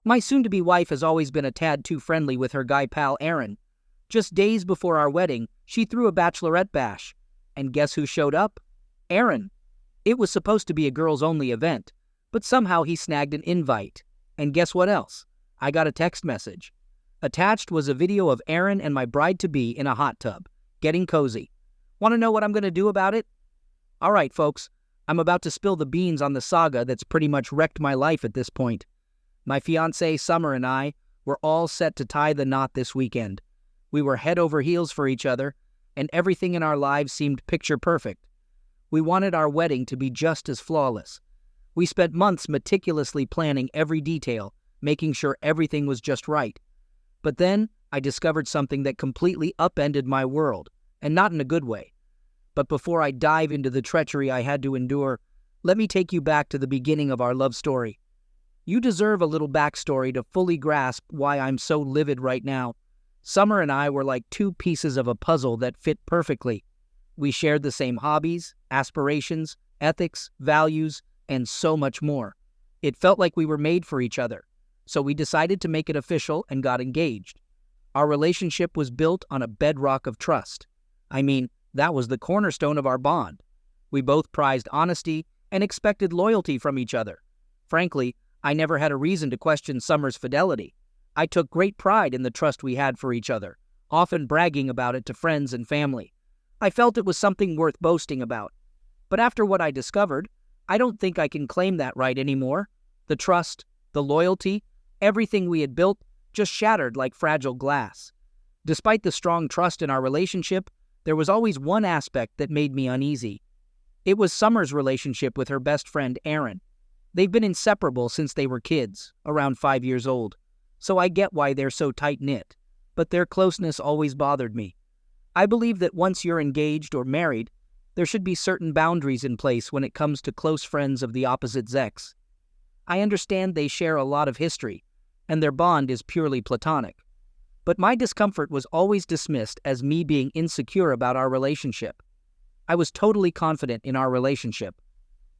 My soon-to-be wife has always been a tad too friendly with her guy pal Aaron. Just days before our wedding, she threw a bachelorette bash. And guess who showed up? Aaron. It was supposed to be a girls-only event, but somehow he snagged an invite. And guess what else? I got a text message. Attached was a video of Aaron and my bride-to-be in a hot tub, getting cozy. Want to know what I'm going to do about it? All right, folks, I'm about to spill the beans on the saga that's pretty much wrecked my life at this point. My fiancée, Summer, and I were all set to tie the knot this weekend. We were head over heels for each other, and everything in our lives seemed picture perfect. We wanted our wedding to be just as flawless. We spent months meticulously planning every detail, making sure everything was just right. But then I discovered something that completely upended my world, and not in a good way. But before I dive into the treachery I had to endure, let me take you back to the beginning of our love story. You deserve a little backstory to fully grasp why I'm so livid right now. Summer and I were like two pieces of a puzzle that fit perfectly. We shared the same hobbies, aspirations, ethics, values, and so much more. It felt like we were made for each other, so we decided to make it official and got engaged. Our relationship was built on a bedrock of trust. I mean, that was the cornerstone of our bond. We both prized honesty and expected loyalty from each other. Frankly, I never had a reason to question Summer's fidelity. I took great pride in the trust we had for each other, often bragging about it to friends and family. I felt it was something worth boasting about. But after what I discovered, I don't think I can claim that right anymore. The trust, the loyalty, everything we had built just shattered like fragile glass. Despite the strong trust in our relationship, there was always one aspect that made me uneasy. It was Summer's relationship with her best friend, Aaron. They've been inseparable since they were kids, around 5 years old. So I get why they're so tight-knit, but their closeness always bothered me. I believe that once you're engaged or married, there should be certain boundaries in place when it comes to close friends of the opposite sex. I understand they share a lot of history, and their bond is purely platonic. But my discomfort was always dismissed as me being insecure about our relationship. I was totally confident in our relationship.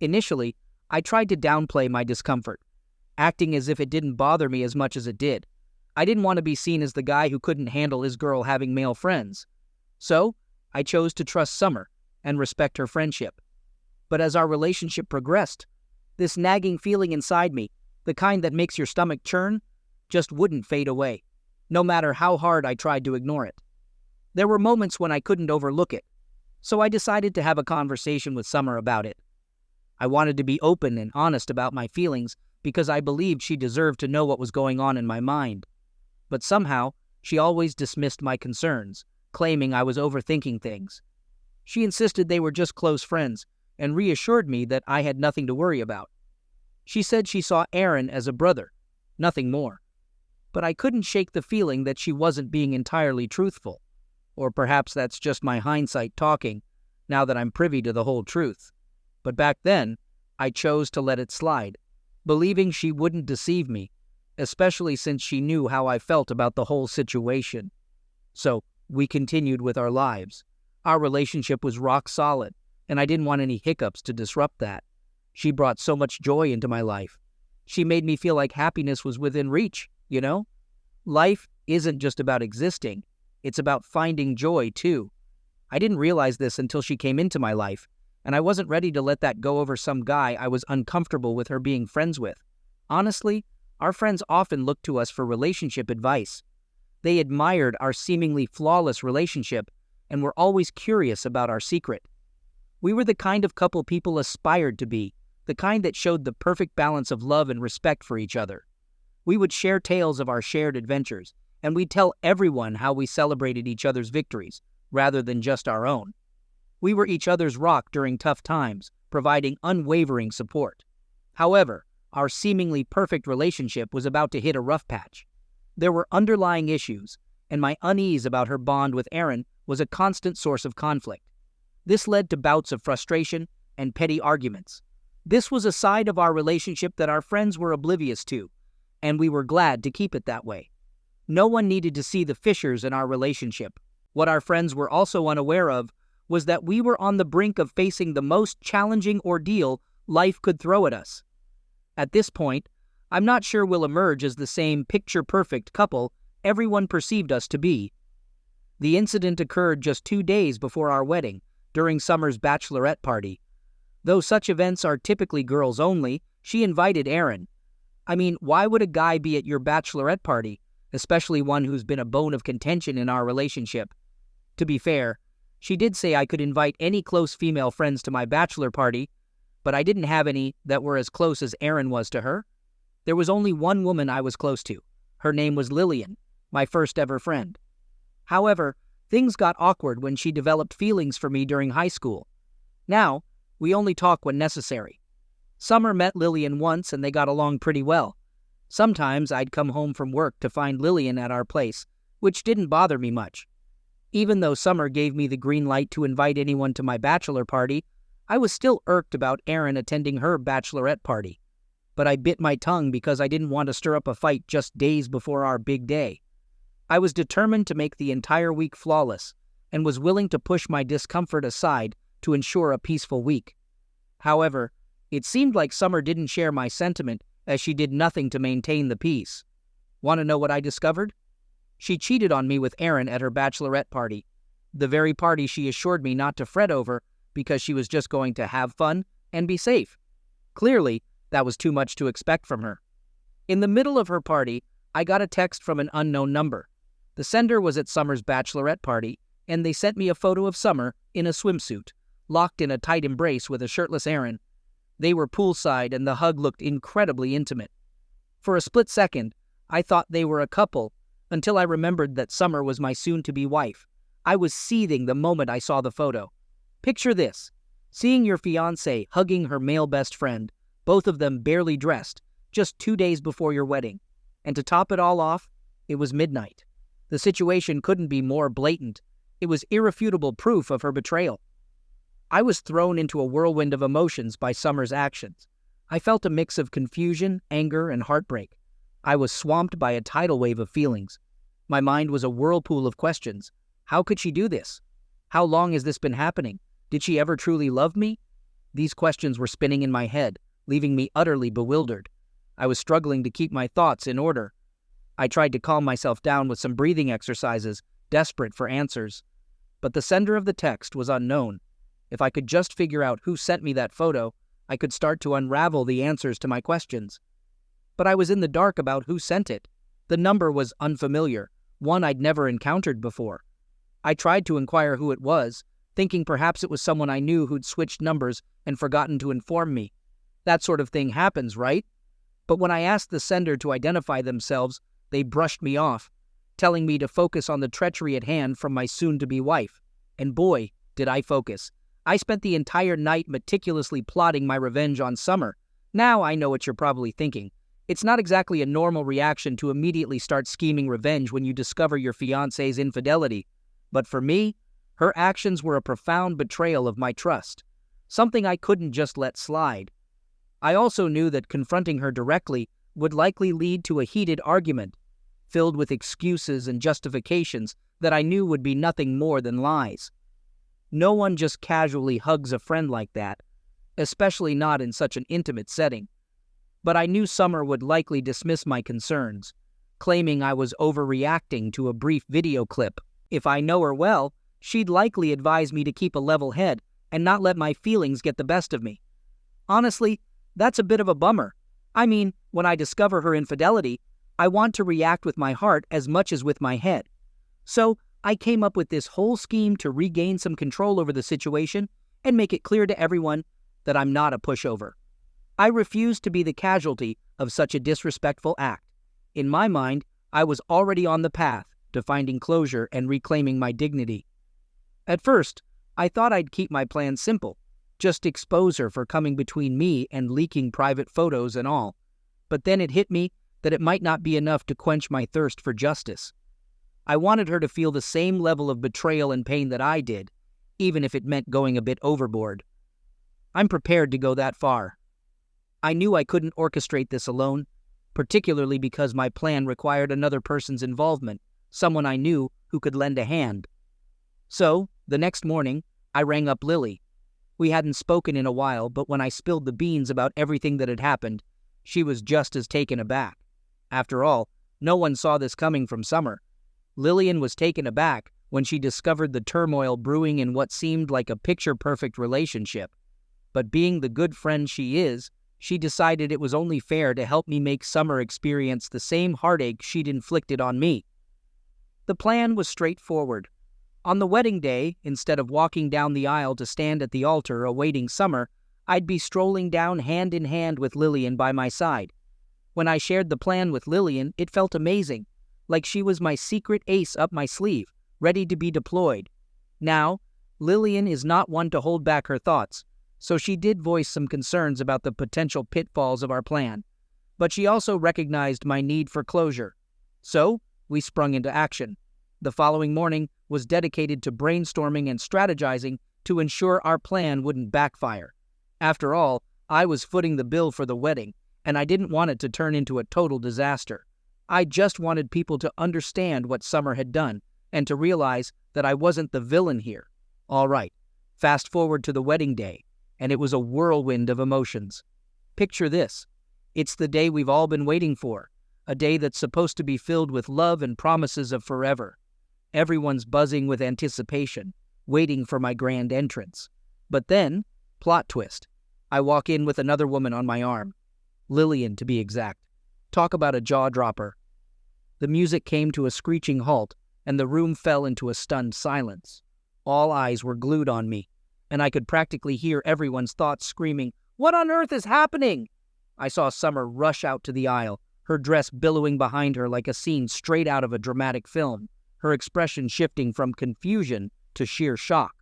Initially, I tried to downplay my discomfort, acting as if it didn't bother me as much as it did. I didn't want to be seen as the guy who couldn't handle his girl having male friends. So, I chose to trust Summer and respect her friendship. But as our relationship progressed, this nagging feeling inside me, the kind that makes your stomach churn, just wouldn't fade away, no matter how hard I tried to ignore it. There were moments when I couldn't overlook it, so I decided to have a conversation with Summer about it. I wanted to be open and honest about my feelings because I believed she deserved to know what was going on in my mind. But somehow, she always dismissed my concerns, claiming I was overthinking things. She insisted they were just close friends and reassured me that I had nothing to worry about. She said she saw Aaron as a brother, nothing more. But I couldn't shake the feeling that she wasn't being entirely truthful. Or perhaps that's just my hindsight talking, now that I'm privy to the whole truth. But back then, I chose to let it slide, believing she wouldn't deceive me, especially since she knew how I felt about the whole situation. So, we continued with our lives. Our relationship was rock solid, and I didn't want any hiccups to disrupt that. She brought so much joy into my life. She made me feel like happiness was within reach, you know? Life isn't just about existing, it's about finding joy, too. I didn't realize this until she came into my life, and I wasn't ready to let that go over some guy I was uncomfortable with her being friends with. Honestly, our friends often looked to us for relationship advice. They admired our seemingly flawless relationship and were always curious about our secret. We were the kind of couple people aspired to be, the kind that showed the perfect balance of love and respect for each other. We would share tales of our shared adventures, and we'd tell everyone how we celebrated each other's victories, rather than just our own. We were each other's rock during tough times, providing unwavering support. However, our seemingly perfect relationship was about to hit a rough patch. There were underlying issues, and my unease about her bond with Aaron was a constant source of conflict. This led to bouts of frustration and petty arguments. This was a side of our relationship that our friends were oblivious to, and we were glad to keep it that way. No one needed to see the fissures in our relationship. What our friends were also unaware of was that we were on the brink of facing the most challenging ordeal life could throw at us. At this point, I'm not sure we'll emerge as the same picture-perfect couple everyone perceived us to be. The incident occurred just 2 days before our wedding, during Summer's bachelorette party. Though such events are typically girls only, she invited Aaron. I mean, why would a guy be at your bachelorette party, especially one who's been a bone of contention in our relationship? To be fair, she did say I could invite any close female friends to my bachelor party, but I didn't have any that were as close as Aaron was to her. There was only one woman I was close to. Her name was Lillian, my first ever friend. However, things got awkward when she developed feelings for me during high school. Now, we only talk when necessary. Summer met Lillian once and they got along pretty well. Sometimes I'd come home from work to find Lillian at our place, which didn't bother me much. Even though Summer gave me the green light to invite anyone to my bachelor party, I was still irked about Aaron attending her bachelorette party. But I bit my tongue because I didn't want to stir up a fight just days before our big day. I was determined to make the entire week flawless and was willing to push my discomfort aside to ensure a peaceful week. However, it seemed like Summer didn't share my sentiment as she did nothing to maintain the peace. Want to know what I discovered? She cheated on me with Aaron at her bachelorette party, the very party she assured me not to fret over because she was just going to have fun and be safe. Clearly, that was too much to expect from her. In the middle of her party, I got a text from an unknown number. The sender was at Summer's bachelorette party, and they sent me a photo of Summer in a swimsuit, locked in a tight embrace with a shirtless Aaron. They were poolside, and the hug looked incredibly intimate. For a split second, I thought they were a couple, until I remembered that Summer was my soon-to-be wife. I was seething the moment I saw the photo. Picture this: seeing your fiancée hugging her male best friend, both of them barely dressed, just 2 days before your wedding. And to top it all off, it was midnight. The situation couldn't be more blatant. It was irrefutable proof of her betrayal. I was thrown into a whirlwind of emotions by Summer's actions. I felt a mix of confusion, anger, and heartbreak. I was swamped by a tidal wave of feelings. My mind was a whirlpool of questions. How could she do this? How long has this been happening? Did she ever truly love me? These questions were spinning in my head, leaving me utterly bewildered. I was struggling to keep my thoughts in order. I tried to calm myself down with some breathing exercises, desperate for answers. But the sender of the text was unknown. If I could just figure out who sent me that photo, I could start to unravel the answers to my questions. But I was in the dark about who sent it. The number was unfamiliar, one I'd never encountered before. I tried to inquire who it was, thinking perhaps it was someone I knew who'd switched numbers and forgotten to inform me. That sort of thing happens, right? But when I asked the sender to identify themselves, they brushed me off, telling me to focus on the treachery at hand from my soon-to-be wife. And boy, did I focus. I spent the entire night meticulously plotting my revenge on Summer. Now I know what you're probably thinking. It's not exactly a normal reaction to immediately start scheming revenge when you discover your fiancé's infidelity. But for me, her actions were a profound betrayal of my trust, something I couldn't just let slide. I also knew that confronting her directly would likely lead to a heated argument, filled with excuses and justifications that I knew would be nothing more than lies. No one just casually hugs a friend like that, especially not in such an intimate setting. But I knew Summer would likely dismiss my concerns, claiming I was overreacting to a brief video clip. If I know her well, she'd likely advise me to keep a level head and not let my feelings get the best of me. Honestly, that's a bit of a bummer. I mean, when I discover her infidelity, I want to react with my heart as much as with my head. So, I came up with this whole scheme to regain some control over the situation and make it clear to everyone that I'm not a pushover. I refused to be the casualty of such a disrespectful act. In my mind, I was already on the path to finding closure and reclaiming my dignity. At first, I thought I'd keep my plan simple, just expose her for coming between me and leaking private photos and all. But then it hit me that it might not be enough to quench my thirst for justice. I wanted her to feel the same level of betrayal and pain that I did, even if it meant going a bit overboard. I'm prepared to go that far. I knew I couldn't orchestrate this alone, particularly because my plan required another person's involvement, someone I knew who could lend a hand. So, the next morning, I rang up Lily. We hadn't spoken in a while, but when I spilled the beans about everything that had happened, she was just as taken aback. After all, no one saw this coming from Summer. Lillian was taken aback when she discovered the turmoil brewing in what seemed like a picture-perfect relationship. But being the good friend she is, she decided it was only fair to help me make Summer experience the same heartache she'd inflicted on me. The plan was straightforward. On the wedding day, instead of walking down the aisle to stand at the altar awaiting Summer, I'd be strolling down hand in hand with Lillian by my side. When I shared the plan with Lillian, it felt amazing, like she was my secret ace up my sleeve, ready to be deployed. Now, Lillian is not one to hold back her thoughts, so she did voice some concerns about the potential pitfalls of our plan. But she also recognized my need for closure. So, we sprung into action. The following morning was dedicated to brainstorming and strategizing to ensure our plan wouldn't backfire. After all, I was footing the bill for the wedding, and I didn't want it to turn into a total disaster. I just wanted people to understand what Summer had done, and to realize that I wasn't the villain here. All right, fast forward to the wedding day, and it was a whirlwind of emotions. Picture this. It's the day we've all been waiting for, a day that's supposed to be filled with love and promises of forever. Everyone's buzzing with anticipation, waiting for my grand entrance. But then, plot twist, I walk in with another woman on my arm. Lillian, to be exact. Talk about a jaw-dropper. The music came to a screeching halt, and the room fell into a stunned silence. All eyes were glued on me, and I could practically hear everyone's thoughts screaming, "What on earth is happening?" I saw Summer rush out to the aisle, her dress billowing behind her like a scene straight out of a dramatic film, her expression shifting from confusion to sheer shock.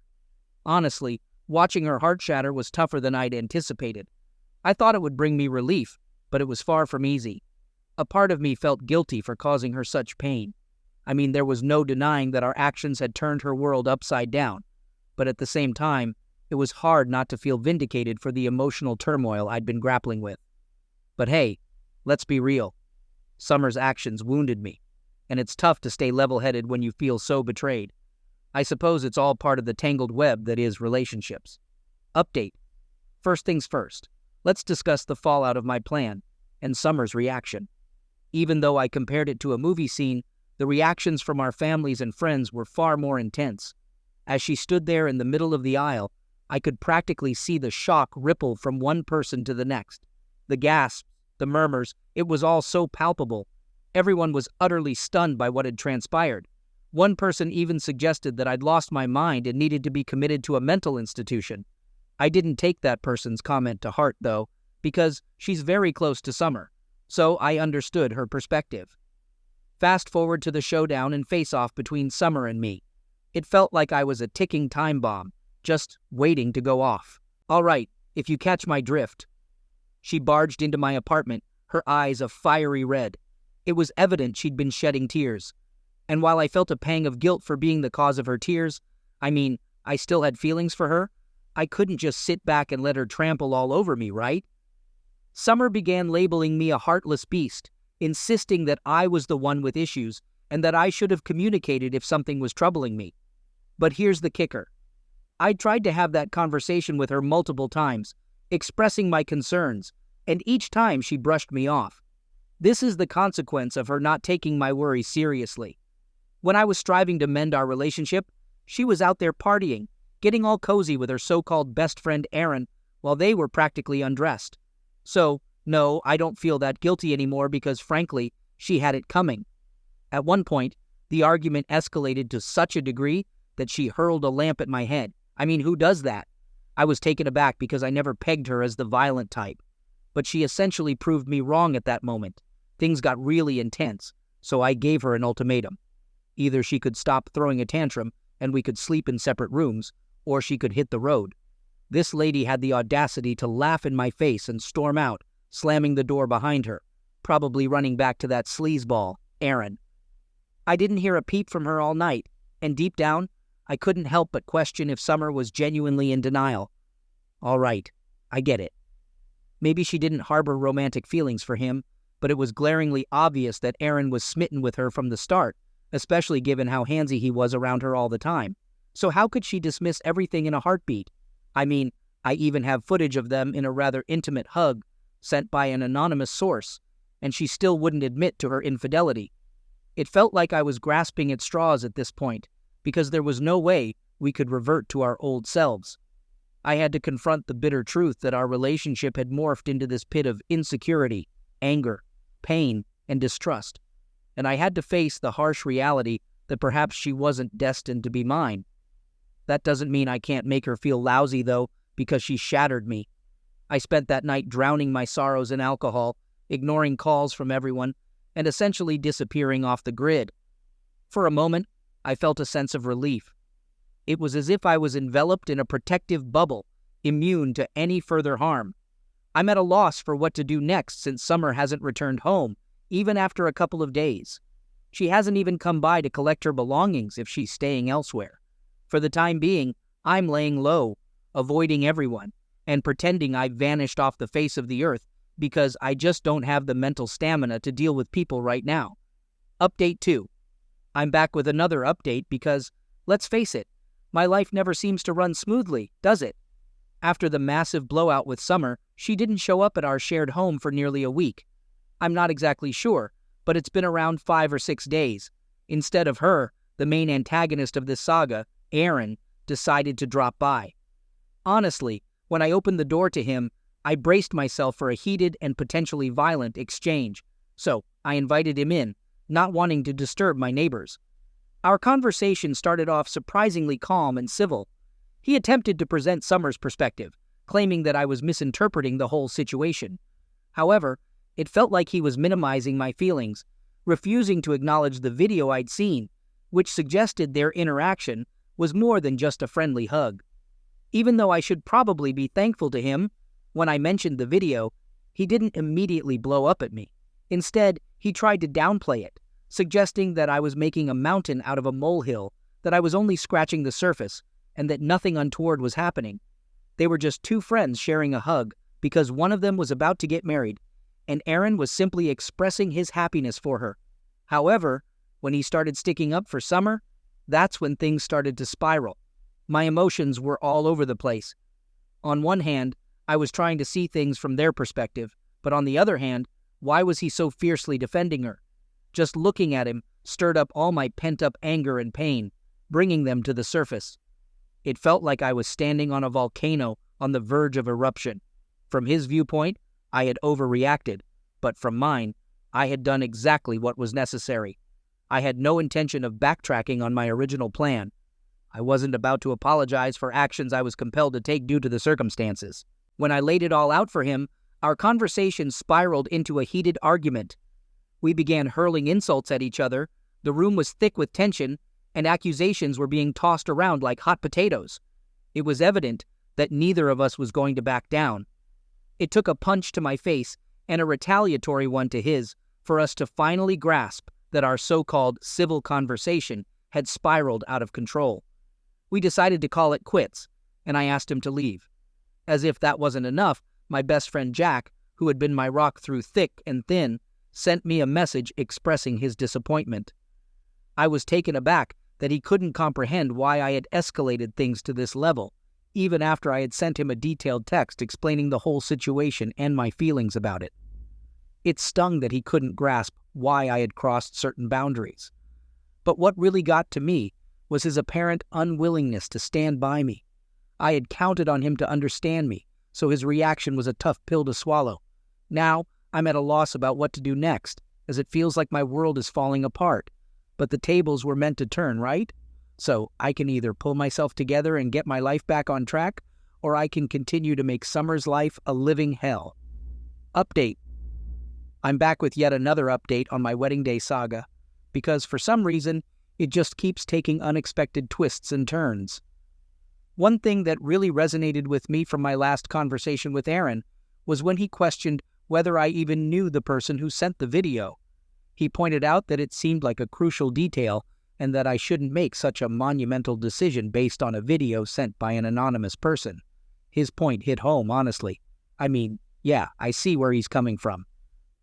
Honestly, watching her heart shatter was tougher than I'd anticipated. I thought it would bring me relief, but it was far from easy. A part of me felt guilty for causing her such pain. I mean, there was no denying that our actions had turned her world upside down, but at the same time, it was hard not to feel vindicated for the emotional turmoil I'd been grappling with. But hey, let's be real. Summer's actions wounded me, and it's tough to stay level-headed when you feel so betrayed. I suppose it's all part of the tangled web that is relationships. Update. First things first, let's discuss the fallout of my plan and Summer's reaction. Even though I compared it to a movie scene, the reactions from our families and friends were far more intense. As she stood there in the middle of the aisle, I could practically see the shock ripple from one person to the next. The gasps, the murmurs, it was all so palpable. Everyone was utterly stunned by what had transpired. One person even suggested that I'd lost my mind and needed to be committed to a mental institution. I didn't take that person's comment to heart, though, because she's very close to Summer, so I understood her perspective. Fast forward to the showdown and face-off between Summer and me. It felt like I was a ticking time bomb, just waiting to go off. All right, if you catch my drift. She barged into my apartment, her eyes a fiery red. It was evident she'd been shedding tears. And while I felt a pang of guilt for being the cause of her tears, I still had feelings for her, I couldn't just sit back and let her trample all over me, right? Summer began labeling me a heartless beast, insisting that I was the one with issues and that I should have communicated if something was troubling me. But here's the kicker. I tried to have that conversation with her multiple times, expressing my concerns, and each time she brushed me off. This is the consequence of her not taking my worries seriously. When I was striving to mend our relationship, she was out there partying, getting all cozy with her so-called best friend Aaron, while they were practically undressed. So, no, I don't feel that guilty anymore because, frankly, she had it coming. At one point, the argument escalated to such a degree that she hurled a lamp at my head. Who does that? I was taken aback because I never pegged her as the violent type. But she essentially proved me wrong at that moment. Things got really intense, so I gave her an ultimatum. Either she could stop throwing a tantrum and we could sleep in separate rooms, or she could hit the road. This lady had the audacity to laugh in my face and storm out, slamming the door behind her, probably running back to that sleazeball, Aaron. I didn't hear a peep from her all night, and deep down, I couldn't help but question if Summer was genuinely in denial. All right, I get it. Maybe she didn't harbor romantic feelings for him, but it was glaringly obvious that Aaron was smitten with her from the start, especially given how handsy he was around her all the time. So how could she dismiss everything in a heartbeat? I even have footage of them in a rather intimate hug, sent by an anonymous source, and she still wouldn't admit to her infidelity. It felt like I was grasping at straws at this point, because there was no way we could revert to our old selves. I had to confront the bitter truth that our relationship had morphed into this pit of insecurity, anger, pain, and distrust, and I had to face the harsh reality that perhaps she wasn't destined to be mine. That doesn't mean I can't make her feel lousy, though, because she shattered me. I spent that night drowning my sorrows in alcohol, ignoring calls from everyone, and essentially disappearing off the grid. For a moment, I felt a sense of relief. It was as if I was enveloped in a protective bubble, immune to any further harm. I'm at a loss for what to do next since Summer hasn't returned home, even after a couple of days. She hasn't even come by to collect her belongings if she's staying elsewhere. For the time being, I'm laying low, avoiding everyone, and pretending I've vanished off the face of the earth because I just don't have the mental stamina to deal with people right now. Update 2. I'm back with another update because, let's face it, my life never seems to run smoothly, does it? After the massive blowout with Summer, she didn't show up at our shared home for nearly a week. I'm not exactly sure, but it's been around 5 or 6 days. Instead of her, the main antagonist of this saga, Aaron, decided to drop by. Honestly, when I opened the door to him, I braced myself for a heated and potentially violent exchange, so I invited him in, not wanting to disturb my neighbors. Our conversation started off surprisingly calm and civil. He attempted to present Summer's perspective, claiming that I was misinterpreting the whole situation. However, it felt like he was minimizing my feelings, refusing to acknowledge the video I'd seen, which suggested their interaction was more than just a friendly hug. Even though I should probably be thankful to him, when I mentioned the video, he didn't immediately blow up at me. Instead, he tried to downplay it, suggesting that I was making a mountain out of a molehill, that I was only scratching the surface, and that nothing untoward was happening. They were just two friends sharing a hug because one of them was about to get married, and Aaron was simply expressing his happiness for her. However, when he started sticking up for Summer, that's when things started to spiral. My emotions were all over the place. On one hand, I was trying to see things from their perspective, but on the other hand, why was he so fiercely defending her? Just looking at him stirred up all my pent-up anger and pain, bringing them to the surface. It felt like I was standing on a volcano on the verge of eruption. From his viewpoint, I had overreacted, but from mine, I had done exactly what was necessary. I had no intention of backtracking on my original plan. I wasn't about to apologize for actions I was compelled to take due to the circumstances. When I laid it all out for him, our conversation spiraled into a heated argument. We began hurling insults at each other, the room was thick with tension, and accusations were being tossed around like hot potatoes. It was evident that neither of us was going to back down. It took a punch to my face and a retaliatory one to his for us to finally grasp that our so-called civil conversation had spiraled out of control. We decided to call it quits, and I asked him to leave. As if that wasn't enough, my best friend Jack, who had been my rock through thick and thin, sent me a message expressing his disappointment. I was taken aback that he couldn't comprehend why I had escalated things to this level, even after I had sent him a detailed text explaining the whole situation and my feelings about it. It stung that he couldn't grasp why I had crossed certain boundaries. But what really got to me was his apparent unwillingness to stand by me. I had counted on him to understand me, so his reaction was a tough pill to swallow. Now, I'm at a loss about what to do next, as it feels like my world is falling apart. But the tables were meant to turn, right? So I can either pull myself together and get my life back on track, or I can continue to make Summer's life a living hell. Update. I'm back with yet another update on my wedding day saga, because for some reason, it just keeps taking unexpected twists and turns. One thing that really resonated with me from my last conversation with Aaron was when he questioned whether I even knew the person who sent the video. He pointed out that it seemed like a crucial detail and that I shouldn't make such a monumental decision based on a video sent by an anonymous person. His point hit home, honestly. I mean, yeah, I see where he's coming from.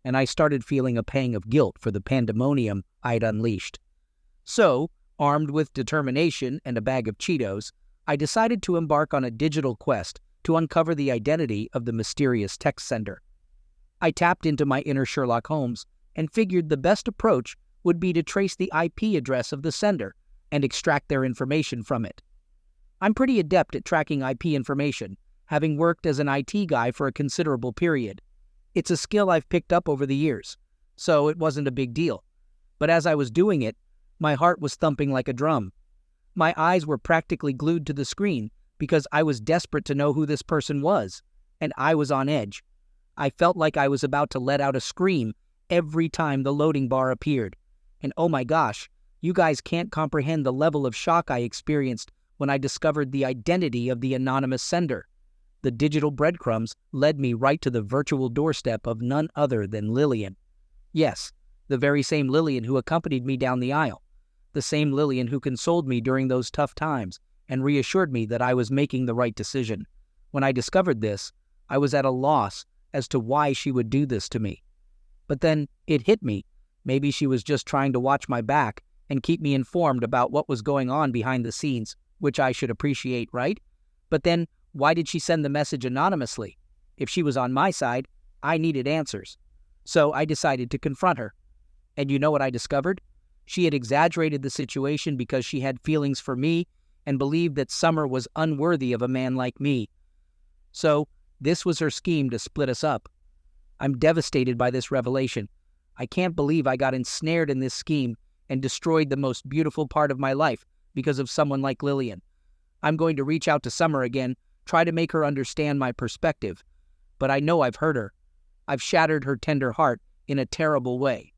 And I started feeling a pang of guilt for the pandemonium I'd unleashed. So, armed with determination and a bag of Cheetos, I decided to embark on a digital quest to uncover the identity of the mysterious text sender. I tapped into my inner Sherlock Holmes and figured the best approach would be to trace the IP address of the sender and extract their information from it. I'm pretty adept at tracking IP information, having worked as an IT guy for a considerable period. It's a skill I've picked up over the years, so it wasn't a big deal. But as I was doing it, my heart was thumping like a drum. My eyes were practically glued to the screen because I was desperate to know who this person was, and I was on edge. I felt like I was about to let out a scream every time the loading bar appeared. And oh my gosh, you guys can't comprehend the level of shock I experienced when I discovered the identity of the anonymous sender. The digital breadcrumbs led me right to the virtual doorstep of none other than Lillian. Yes, the very same Lillian who accompanied me down the aisle. The same Lillian who consoled me during those tough times and reassured me that I was making the right decision. When I discovered this, I was at a loss as to why she would do this to me. But then it hit me. Maybe she was just trying to watch my back and keep me informed about what was going on behind the scenes, which I should appreciate, right? But then, why did she send the message anonymously? If she was on my side, I needed answers. So I decided to confront her. And you know what I discovered? She had exaggerated the situation because she had feelings for me and believed that Summer was unworthy of a man like me. So, this was her scheme to split us up. I'm devastated by this revelation. I can't believe I got ensnared in this scheme and destroyed the most beautiful part of my life because of someone like Lillian. I'm going to reach out to Summer again, try to make her understand my perspective. But I know I've hurt her. I've shattered her tender heart in a terrible way.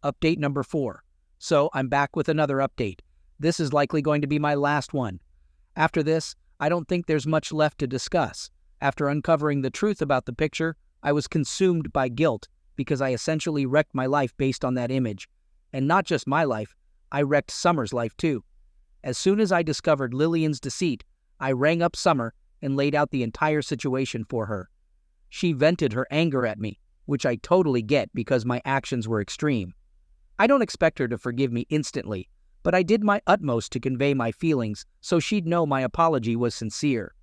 Update number 4. So I'm back with another update. This is likely going to be my last one. After this, I don't think there's much left to discuss. After uncovering the truth about the picture, I was consumed by guilt because I essentially wrecked my life based on that image. And not just my life, I wrecked Summer's life too. As soon as I discovered Lillian's deceit, I rang up Summer and laid out the entire situation for her. She vented her anger at me, which I totally get because my actions were extreme. I don't expect her to forgive me instantly, but I did my utmost to convey my feelings so she'd know my apology was sincere.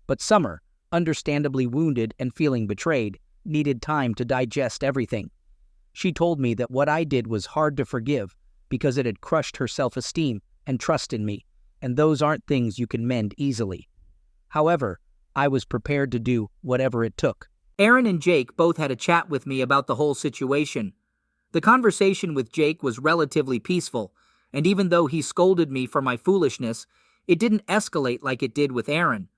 But Summer, understandably wounded and feeling betrayed, needed time to digest everything. She told me that what I did was hard to forgive because it had crushed her self-esteem and trust in me, and those aren't things you can mend easily. However, I was prepared to do whatever it took. Aaron and Jake both had a chat with me about the whole situation. The conversation with Jake was relatively peaceful, and even though he scolded me for my foolishness, it didn't escalate like it did with Aaron.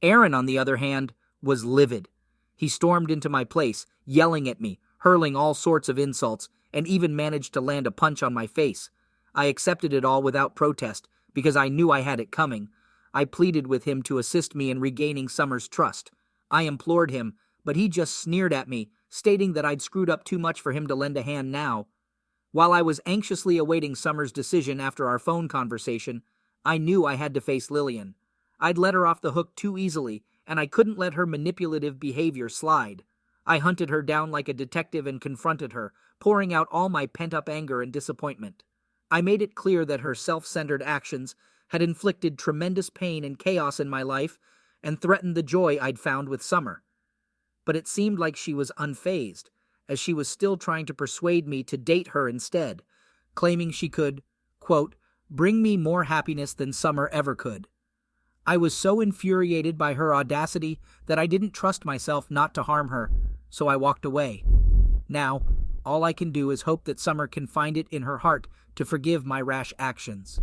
Aaron, on the other hand, was livid. He stormed into my place, yelling at me, hurling all sorts of insults, and even managed to land a punch on my face. I accepted it all without protest, because I knew I had it coming. I pleaded with him to assist me in regaining Summer's trust. I implored him, but he just sneered at me, stating that I'd screwed up too much for him to lend a hand now. While I was anxiously awaiting Summer's decision after our phone conversation, I knew I had to face Lillian. I'd let her off the hook too easily, and I couldn't let her manipulative behavior slide. I hunted her down like a detective and confronted her, pouring out all my pent-up anger and disappointment. I made it clear that her self-centered actions had inflicted tremendous pain and chaos in my life and threatened the joy I'd found with Summer. But it seemed like she was unfazed, as she was still trying to persuade me to date her instead, claiming she could, quote, bring me more happiness than Summer ever could. I was so infuriated by her audacity that I didn't trust myself not to harm her, so I walked away. Now, all I can do is hope that Summer can find it in her heart to forgive my rash actions.